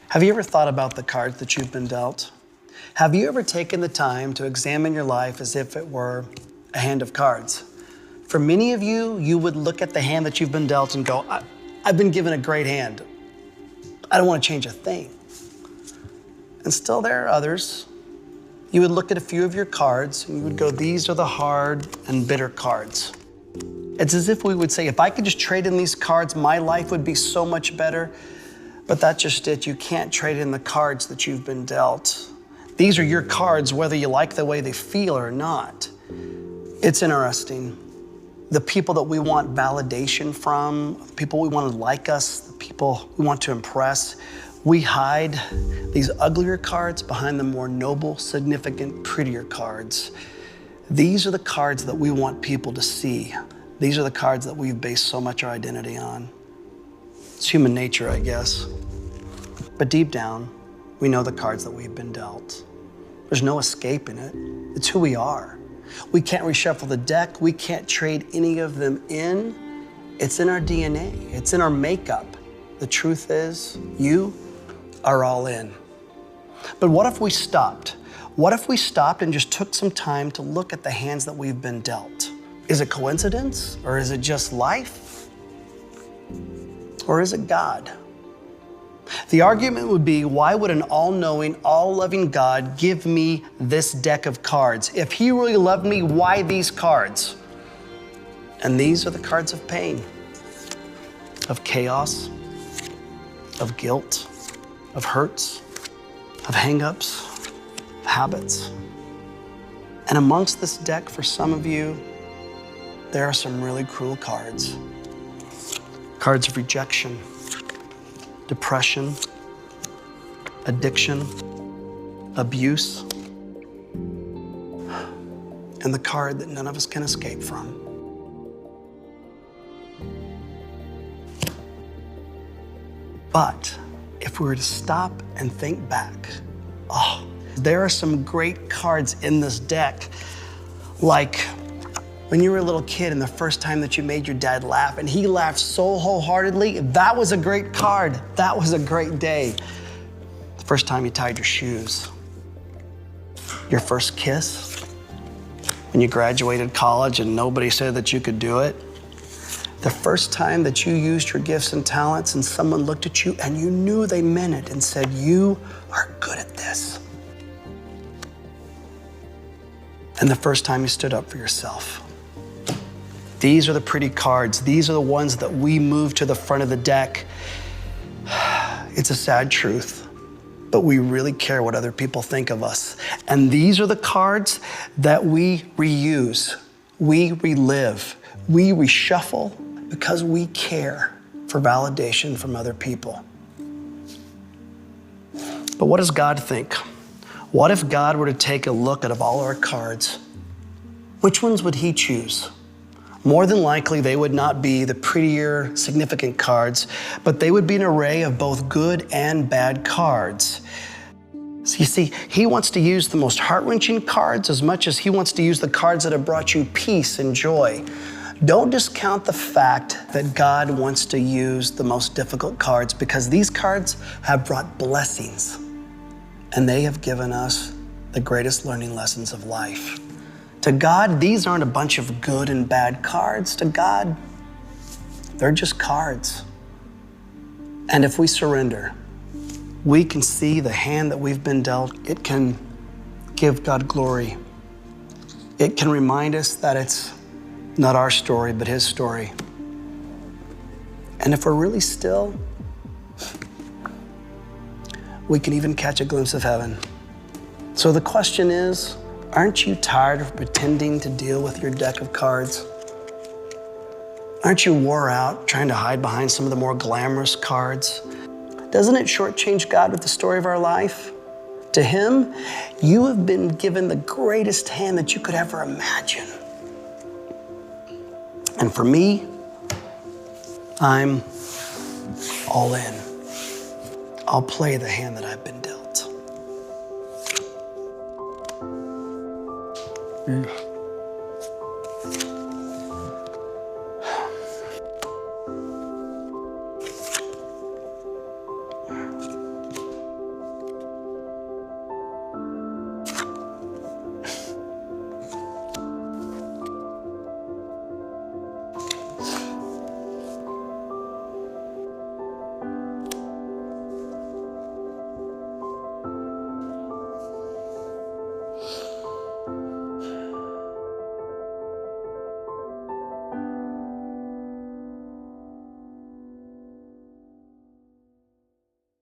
Have you ever thought about the cards that you've been dealt? Have you ever taken the time to examine your life as if it were a hand of cards? For many of you, you would look at the hand that you've been dealt and go, I've been given a great hand. I don't want to change a thing. And still there are others. You would look at a few of your cards and you would go, these are the hard and bitter cards. It's as if we would say, if I could just trade in these cards, my life would be so much better. But that's just it. You can't trade in the cards that you've been dealt. These are your cards, whether you like the way they feel or not. It's interesting. The people that we want validation from, people we want to like us, the people we want to impress, we hide these uglier cards behind the more noble, significant, prettier cards. These are the cards that we want people to see. These are the cards that we've based so much our identity on. It's human nature, I guess. But deep down, we know the cards that we've been dealt. There's no escaping it. It's who we are. We can't reshuffle the deck. We can't trade any of them in. It's in our DNA. It's in our makeup. The truth is, you are all in. But what if we stopped? What if we stopped and just took some time to look at the hands that we've been dealt? Is it coincidence, or is it just life? Or is it God? The argument would be, why would an all-knowing, all-loving God give me this deck of cards? If he really loved me, why these cards? And these are the cards of pain, of chaos, of guilt, of hurts, of hang-ups, of habits. And amongst this deck, for some of you, there are some really cruel cards. Cards of rejection, depression, addiction, abuse, and the card that none of us can escape from. But if we were to stop and think back, there are some great cards in this deck, like when you were a little kid and the first time that you made your dad laugh and he laughed so wholeheartedly, that was a great card. That was a great day. The first time you tied your shoes. Your first kiss. When you graduated college and nobody said that you could do it. The first time that you used your gifts and talents and someone looked at you and you knew they meant it and said, you are good at this. And the first time you stood up for yourself. These are the pretty cards. These are the ones that we move to the front of the deck. It's a sad truth, but we really care what other people think of us. And these are the cards that we reuse, we relive, we reshuffle because we care for validation from other people. But what does God think? What if God were to take a look at all our cards? Which ones would he choose? More than likely, they would not be the prettier, significant cards, but they would be an array of both good and bad cards. So you see, he wants to use the most heart-wrenching cards as much as he wants to use the cards that have brought you peace and joy. Don't discount the fact that God wants to use the most difficult cards, because these cards have brought blessings and they have given us the greatest learning lessons of life. To God, these aren't a bunch of good and bad cards. To God, they're just cards. And if we surrender, we can see the hand that we've been dealt. It can give God glory. It can remind us that it's not our story, but his story. And if we're really still, we can even catch a glimpse of heaven. So the question is, aren't you tired of pretending to deal with your deck of cards? Aren't you wore out trying to hide behind some of the more glamorous cards? Doesn't it shortchange God with the story of our life? To him, you have been given the greatest hand that you could ever imagine. And for me, I'm all in. I'll play the hand that I've been dealt.